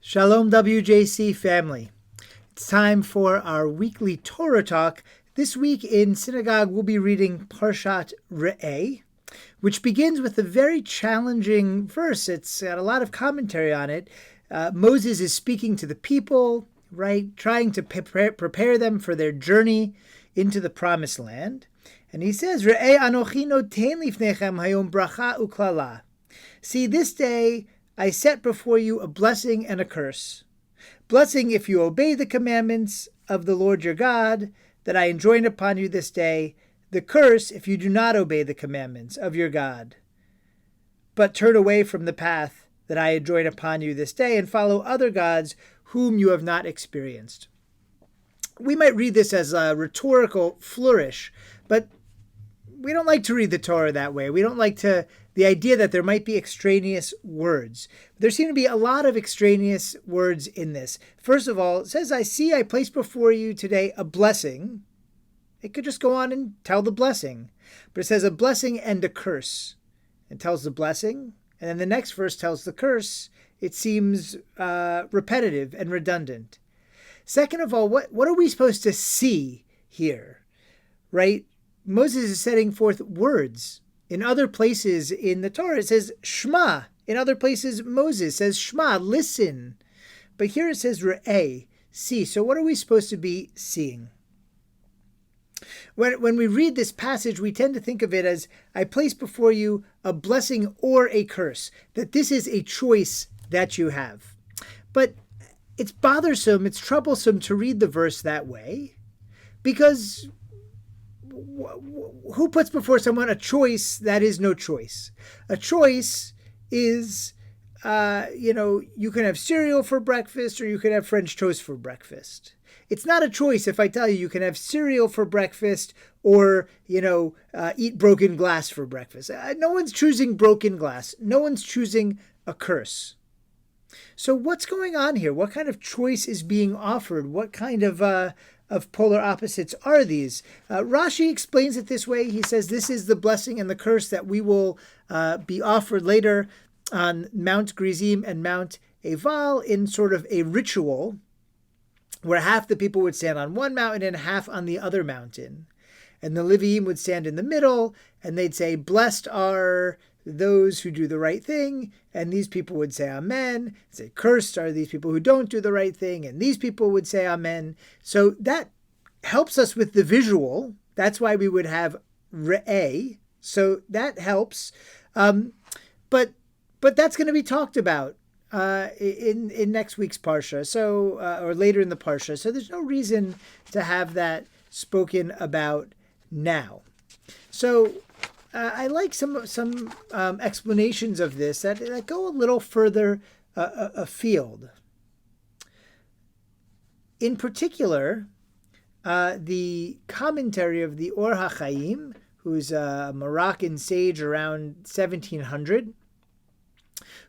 Shalom WJC family. It's time for our weekly Torah talk. This week in synagogue we'll be reading Parshat Re'eh, which begins with a very challenging verse. It's got a lot of commentary on it. Moses is speaking to the people, right, trying to prepare them for their journey into the promised land. And he says, Re'eh anochi noten lifnechem hayom bracha uklala. See, this day I set before you a blessing and a curse. Blessing if you obey the commandments of the Lord your God that I enjoin upon you this day. The curse if you do not obey the commandments of your God, but turn away from the path that I enjoin upon you this day and follow other gods whom you have not experienced. We might read this as a rhetorical flourish, but we don't like to read the Torah that way. We don't like the idea that there might be extraneous words. There seem to be a lot of extraneous words in this. First of all, it says, I place before you today a blessing. It could just go on and tell the blessing. But it says a blessing and a curse. It tells the blessing, and then the next verse tells the curse. It seems repetitive and redundant. Second of all, what are we supposed to see here? Right? Moses is setting forth words. In other places in the Torah, it says Shema. In other places, Moses says Shema, listen. But here it says Re'eh, see. So what are we supposed to be seeing? When we read this passage, we tend to think of it as, I place before you a blessing or a curse, that this is a choice that you have. But it's bothersome, it's troublesome to read the verse that way, because who puts before someone a choice that is no choice? A choice is, you can have cereal for breakfast or you can have French toast for breakfast. It's not a choice if I tell you can have cereal for breakfast or, eat broken glass for breakfast. No one's choosing broken glass. No one's choosing a curse. So what's going on here? What kind of choice is being offered? What kind of polar opposites are these? Rashi explains it this way. He says this is the blessing and the curse that we will be offered later on Mount Gerizim and Mount Eval in sort of a ritual where half the people would stand on one mountain and half on the other mountain. And the Leviim would stand in the middle and they'd say, blessed are those who do the right thing, and these people would say amen. Say, cursed are these people who don't do the right thing, and these people would say amen. So that helps us with the visual. That's why we would have re'eh. So that helps. But that's going to be talked about in next week's parsha. So or later in the parsha. So there's no reason to have that spoken about now. So I like some explanations of this that go a little further afield. In particular, the commentary of the Or HaChaim, who's a Moroccan sage around 1700,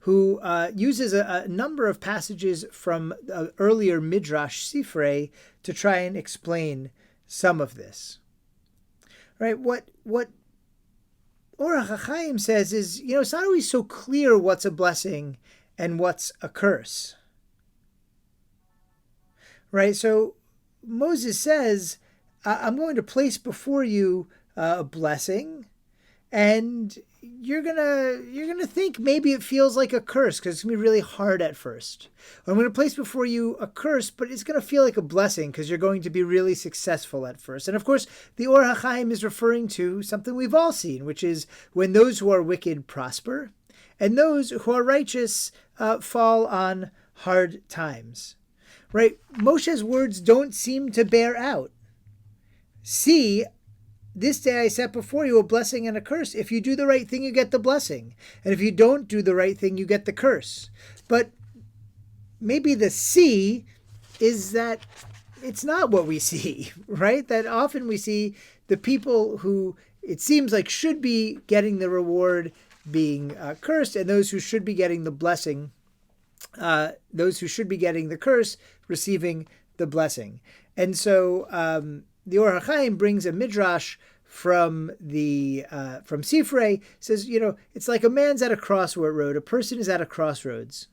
who uses a number of passages from the earlier midrash Sifrei to try and explain some of this. Right? What Or HaChaim says is, it's not always so clear what's a blessing and what's a curse. Right? So Moses says, I'm going to place before you a blessing, and you're gonna think maybe it feels like a curse because it's gonna be really hard at first. Or I'm going to place before you a curse, but it's going to feel like a blessing because you're going to be really successful at first. And of course, the Or HaChaim is referring to something we've all seen, which is when those who are wicked prosper, and those who are righteous fall on hard times. Right? Moshe's words don't seem to bear out. See, this day I set before you a blessing and a curse. If you do the right thing, you get the blessing. And if you don't do the right thing, you get the curse. But maybe the see is that it's not what we see, right? That often we see the people who it seems like should be getting the reward being cursed, and those who should be getting the blessing, those who should be getting the curse, receiving the blessing. And so the Or HaChaim brings a midrash from Sifrei, says, it's like a man's at a crossroad, a person is at a crossroads.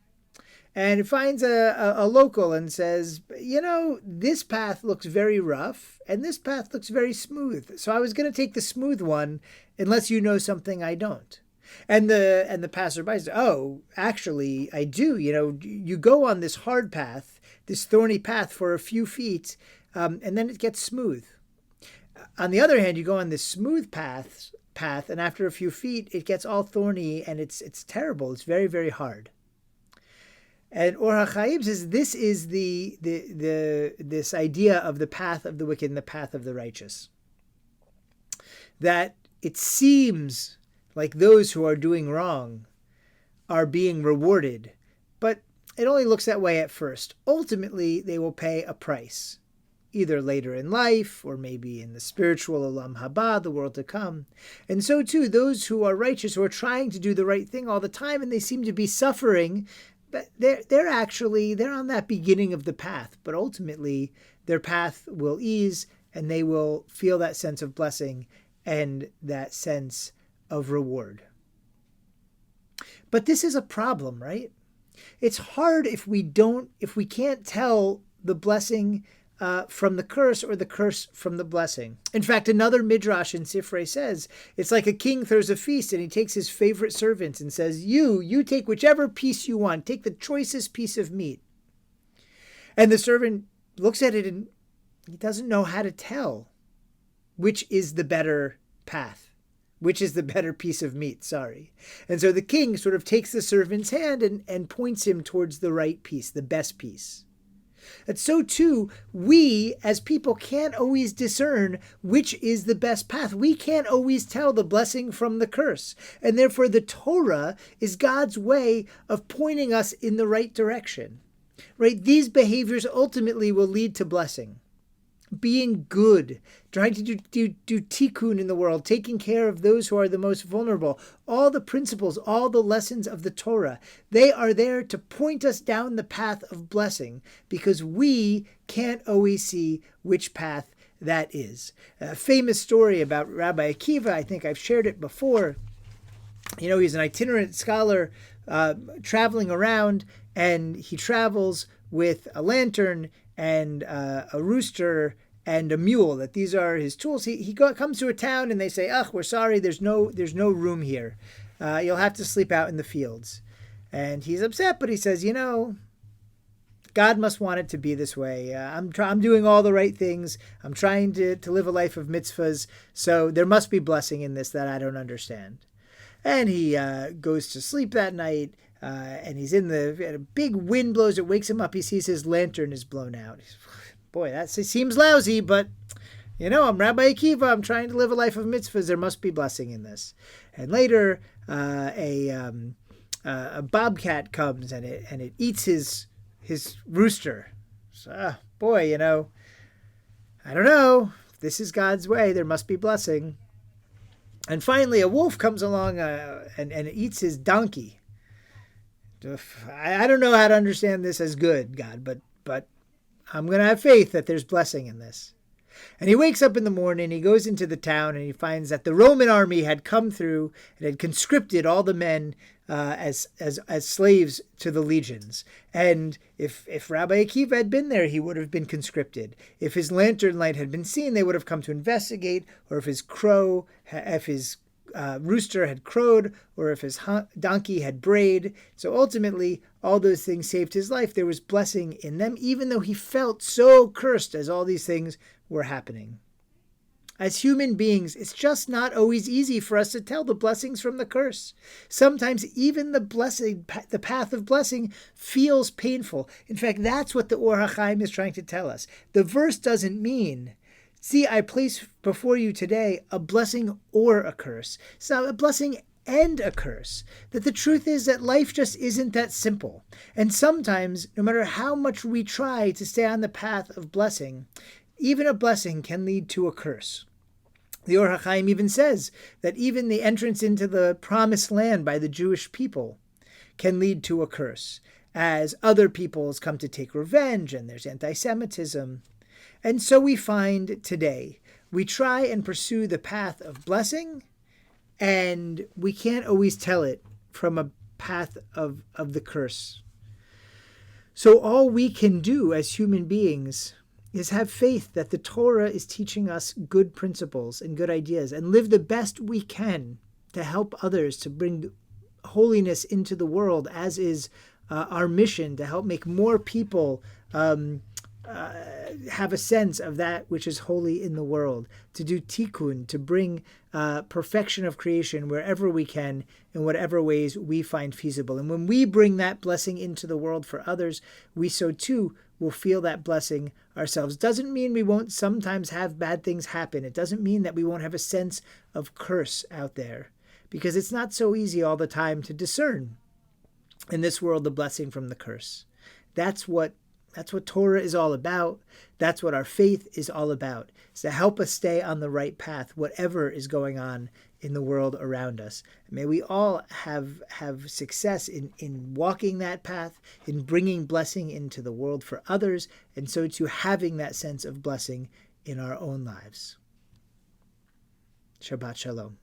and it finds a local and says, this path looks very rough and this path looks very smooth. So I was going to take the smooth one unless you know something I don't. And the passerby says, oh, actually, I do. You go on this hard path, this thorny path for a few feet, and then it gets smooth. On the other hand, you go on this smooth path, and after a few feet, it gets all thorny and it's terrible. It's very, very hard. And Or HaChaim says this is this idea of the path of the wicked and the path of the righteous. That it seems like those who are doing wrong are being rewarded, but it only looks that way at first. Ultimately, they will pay a price, either later in life or maybe in the spiritual Olam Haba, the world to come. And so too, those who are righteous, who are trying to do the right thing all the time, and they seem to be suffering, but they're on that beginning of the path, but ultimately their path will ease and they will feel that sense of blessing and that sense of reward. But this is a problem, right? It's hard if we can't tell the blessing from the curse or the curse from the blessing. In fact, another midrash in Sifrei says, it's like a king throws a feast and he takes his favorite servant and says, you take whichever piece you want, take the choicest piece of meat. And the servant looks at it and he doesn't know how to tell which is the better path, which is the better piece of meat, sorry. And so the king sort of takes the servant's hand and points him towards the right piece, the best piece. And so too, we as people can't always discern which is the best path. We can't always tell the blessing from the curse. And therefore the Torah is God's way of pointing us in the right direction. Right? These behaviors ultimately will lead to blessing. Being good, trying to do tikkun in the world, taking care of those who are the most vulnerable, all the principles, all the lessons of the Torah, they are there to point us down the path of blessing because we can't always see which path that is. A famous story about Rabbi Akiva, I think I've shared it before. He's an itinerant scholar traveling around, and he travels with a lantern and a rooster and a mule. That these are his tools. He comes to a town and they say, we're sorry, there's no room here. You'll have to sleep out in the fields. And he's upset, but he says, God must want it to be this way. I'm doing all the right things. I'm trying to live a life of mitzvahs. So there must be blessing in this that I don't understand. And he goes to sleep that night. And he's and a big wind blows, it wakes him up. He sees his lantern is blown out. Boy, that seems lousy, but I'm Rabbi Akiva. I'm trying to live a life of mitzvahs. There must be blessing in this. And later, a bobcat comes and it eats his rooster. So, boy, I don't know. If this is God's way, there must be blessing. And finally, a wolf comes along and eats his donkey. I don't know how to understand this as good, God, but I'm going to have faith that there's blessing in this. And he wakes up in the morning, he goes into the town, and he finds that the Roman army had come through and had conscripted all the men as slaves to the legions. And if Rabbi Akiva had been there, he would have been conscripted. If his lantern light had been seen, they would have come to investigate, or if his rooster had crowed, or if his donkey had brayed. So ultimately, all those things saved his life. There was blessing in them, even though he felt so cursed as all these things were happening. As human beings, it's just not always easy for us to tell the blessings from the curse. Sometimes even the path of blessing feels painful. In fact, that's what the Or HaChaim is trying to tell us. The verse doesn't mean, see, I place before you today a blessing or a curse. It's not a blessing and a curse. That the truth is that life just isn't that simple. And sometimes, no matter how much we try to stay on the path of blessing, even a blessing can lead to a curse. The Or HaChaim even says that even the entrance into the promised land by the Jewish people can lead to a curse, as other peoples come to take revenge and there's anti-Semitism. And so we find today, we try and pursue the path of blessing, and we can't always tell it from a path of the curse. So all we can do as human beings is have faith that the Torah is teaching us good principles and good ideas, and live the best we can to help others, to bring holiness into the world, as is our mission, to help make more people have a sense of that which is holy in the world, to do tikkun, to bring perfection of creation wherever we can, in whatever ways we find feasible. And when we bring that blessing into the world for others, we so too will feel that blessing ourselves. Doesn't mean we won't sometimes have bad things happen. It doesn't mean that we won't have a sense of curse out there, because it's not so easy all the time to discern in this world the blessing from the curse. That's what Torah is all about. That's what our faith is all about. It's to help us stay on the right path, whatever is going on in the world around us. May we all have success in walking that path, in bringing blessing into the world for others, and so too having that sense of blessing in our own lives. Shabbat Shalom.